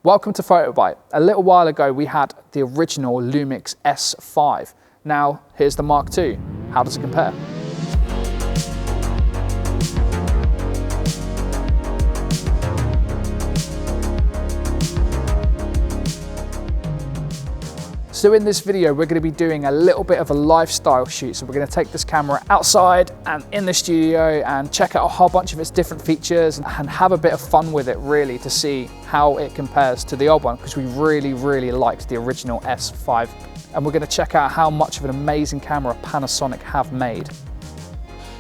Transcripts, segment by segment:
Welcome to PhotoBite. A little while ago we had the original LUMIX S5. Now here's the Mark II. How does it compare? So in this video, we're going to be doing a little bit of a lifestyle shoot. So we're going to take this camera outside and in the studio and check out a whole bunch of its different features and have a bit of fun with it, really, to see how it compares to the old one, because we really liked the original S5. And we're going to check out how much of an amazing camera Panasonic have made.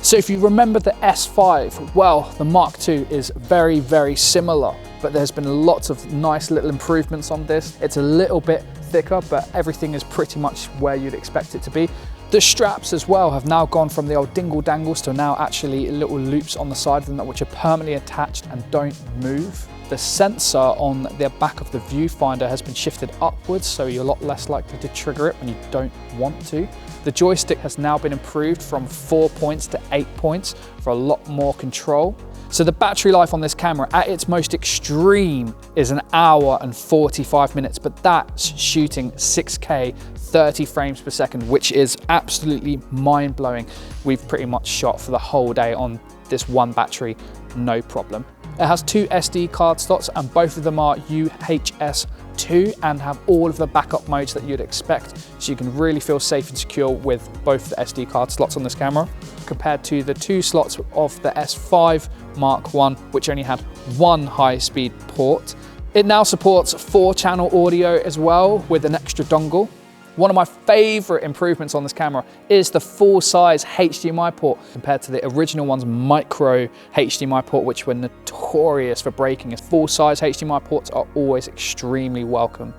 So if you remember the S5, well, the Mark II is very similar, but there's been lots of nice little improvements on this. It's a little bit thicker, but everything is pretty much where you'd expect it to be. The straps as well have now gone from the old dingle dangles to now actually little loops on the side of them which are permanently attached and don't move. The sensor on the back of the viewfinder has been shifted upwards, so you're a lot less likely to trigger it when you don't want to. The joystick has now been improved from 4 points to 8 points for a lot more control. So the battery life on this camera at its most extreme is 1 hour and 45 minutes, but that's shooting 6K 30 frames per second, which is absolutely mind-blowing. We've pretty much shot for the whole day on this one battery, no problem. It has 2 SD card slots and both of them are UHS 2 and have all of the backup modes that you'd expect, so you can really feel safe and secure with both the SD card slots on this camera, compared to the 2 slots of the S5 Mark I, which only had 1 high-speed port. It now supports 4-channel audio as well with an extra dongle. One of my favorite improvements on this camera is the full-size HDMI port compared to the original one's micro HDMI port, which were notorious for breaking. As full-size HDMI ports are always extremely welcome.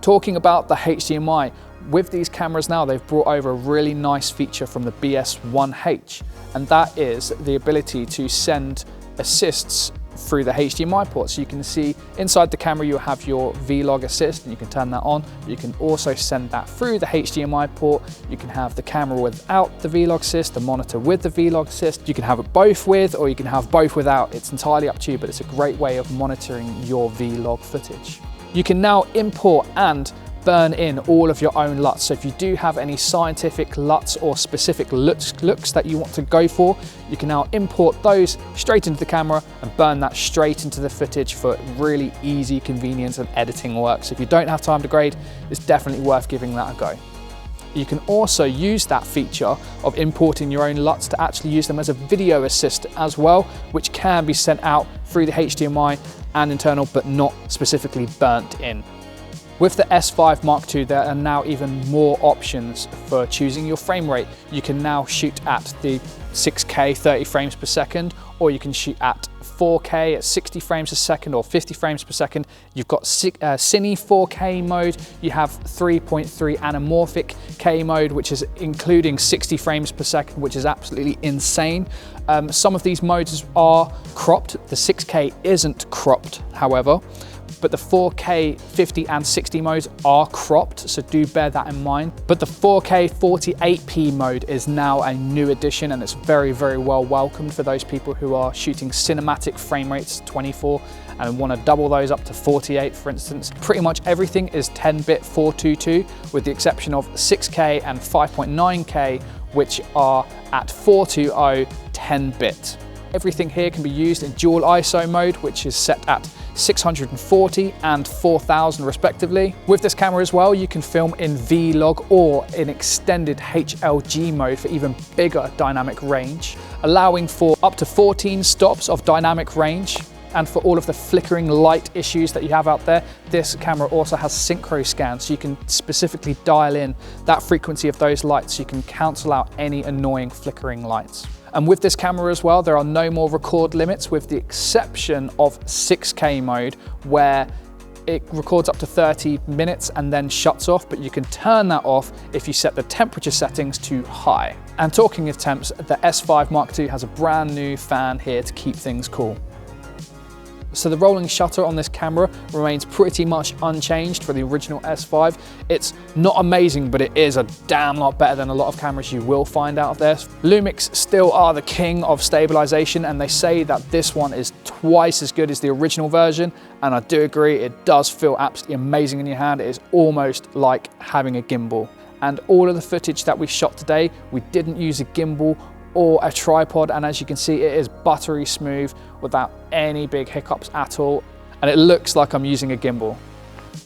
Talking about the HDMI, with these cameras now, they've brought over a really nice feature from the BS1H, and that is the ability to send assists through the HDMI port. So you can see inside the camera you have your Vlog assist and you can turn that on. You can also send that through the HDMI port. You can have the camera without the Vlog assist, the monitor with the Vlog assist. You can have it both with, or you can have both without. It's entirely up to you, but it's a great way of monitoring your Vlog footage. You can now import and burn in all of your own LUTs. So if you do have any scientific LUTs or specific looks that you want to go for, you can now import those straight into the camera and burn that straight into the footage for really easy convenience and editing work. So if you don't have time to grade, it's definitely worth giving that a go. You can also use that feature of importing your own LUTs to actually use them as a video assist as well, which can be sent out through the HDMI and internal, but not specifically burnt in. With the S5 Mark II, there are now even more options for choosing your frame rate. You can now shoot at the 6K 30 frames per second, or you can shoot at 4K at 60 frames a second or 50 frames per second. You've got Cine 4K mode. You have 3.3 anamorphic K mode, which is including 60 frames per second, which is absolutely insane. Some of these modes are cropped. The 6K isn't cropped, however, but the 4K 50 and 60 modes are cropped, so do bear that in mind. But the 4K 48p mode is now a new addition, and it's very well welcomed for those people who are shooting cinematic frame rates 24 and want to double those up to 48, for instance. Pretty much everything is 10-bit 422, with the exception of 6K and 5.9K, which are at 420 10-bit. Everything here can be used in dual ISO mode, which is set at 640 and 4000 respectively. With this camera as well, you can film in Vlog or in extended HLG mode for even bigger dynamic range, allowing for up to 14 stops of dynamic range. And for all of the flickering light issues that you have out there, this camera also has synchro scan, so you can specifically dial in that frequency of those lights so you can cancel out any annoying flickering lights. And with this camera as well, there are no more record limits, with the exception of 6K mode, where it records up to 30 minutes and then shuts off, but you can turn that off if you set the temperature settings to high. And talking of temps, the S5 Mark II has a brand new fan here to keep things cool. So the rolling shutter on this camera remains pretty much unchanged for the original S5. It's not amazing, but it is a damn lot better than a lot of cameras you will find out there. LUMIX still are the king of stabilization, and they say that this one is twice as good as the original version, and I do agree, it does feel absolutely amazing in your hand. It is almost like having a gimbal. And all of the footage that we shot today, we didn't use a gimbal or a tripod, and as you can see, it is buttery smooth without any big hiccups at all, and it looks like I'm using a gimbal.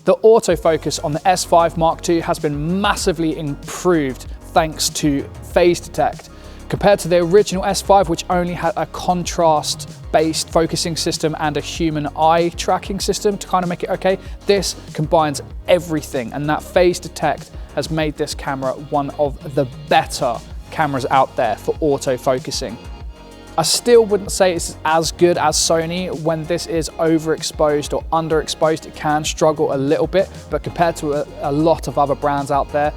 The autofocus on the S5 Mark II has been massively improved thanks to phase detect. Compared to the original S5, which only had a contrast-based focusing system and a human eye tracking system to kind of make it okay, this combines everything, and that phase detect has made this camera one of the better cameras out there for autofocusing. I still wouldn't say it's as good as Sony. When this is overexposed or underexposed, it can struggle a little bit, but compared to a lot of other brands out there,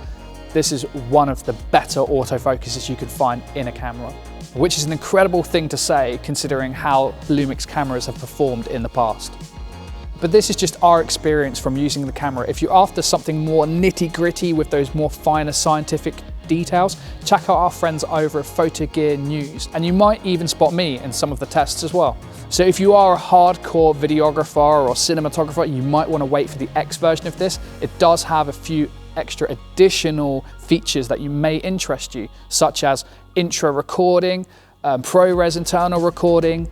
this is one of the better autofocuses you could find in a camera, which is an incredible thing to say considering how LUMIX cameras have performed in the past. But this is just our experience from using the camera. If you're after something more nitty-gritty with those more finer scientific details, check out our friends over at Photo Gear News, and you might even spot me in some of the tests as well. So if you are a hardcore videographer or cinematographer, you might want to wait for the X version of this. It does have a few extra additional features that you may interest you, such as intro recording, ProRes internal recording,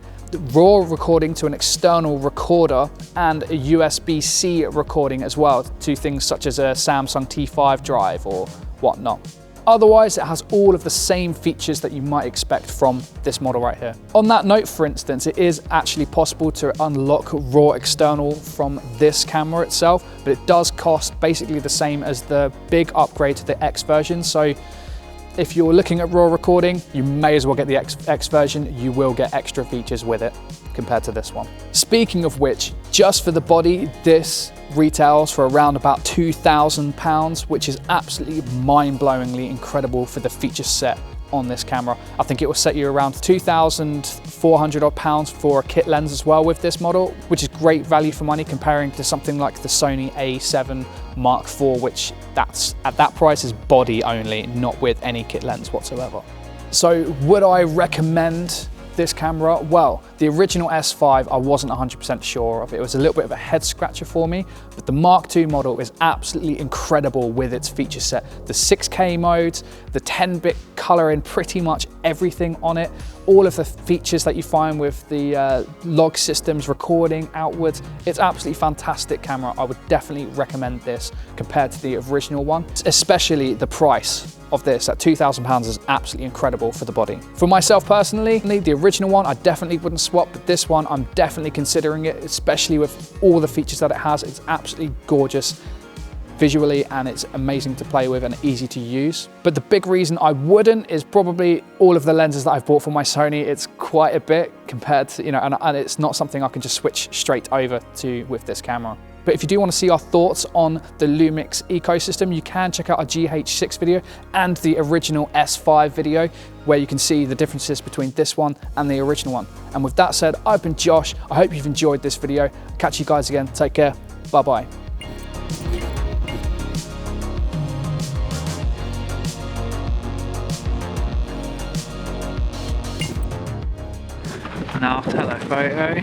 raw recording to an external recorder, and a USB-C recording as well to things such as a Samsung T5 drive or whatnot. Otherwise, it has all of the same features that you might expect from this model right here. On that note, for instance, it is actually possible to unlock raw external from this camera itself, but it does cost basically the same as the big upgrade to the X version. So if you're looking at raw recording, you may as well get the X version. You will get extra features with it compared to this one. Speaking of which, just for the body, this retails for around about £2,000, which is absolutely mind-blowingly incredible for the feature set on this camera. I think it will set you around £2,400 odd for a kit lens as well with this model, which is great value for money comparing to something like the Sony A7 Mark IV, which that's at that price is body only, not with any kit lens whatsoever. So would I recommend this camera? Well, the original S5 I wasn't 100% sure of. It was a little bit of a head scratcher for me, but the Mark II model is absolutely incredible with its feature set. The 6K modes, the 10-bit color in pretty much everything on it, all of the features that you find with the log systems, recording outwards. It's absolutely fantastic camera. I would definitely recommend this compared to the original one, especially the price of this at £2,000 is absolutely incredible for the body. For myself personally, the original one I definitely wouldn't swap, but this one I'm definitely considering it, especially with all the features that it has. It's absolutely gorgeous visually, and it's amazing to play with and easy to use. But the big reason I wouldn't is probably all of the lenses that I've bought for my Sony. It's quite a bit compared to, and it's not something I can just switch straight over to with this camera. But if you do want to see our thoughts on the LUMIX ecosystem, you can check out our GH6 video and the original S5 video, where you can see the differences between this one and the original one. And with that said, I've been Josh. I hope you've enjoyed this video. Catch you guys again. Take care. Bye-bye. Now telephoto.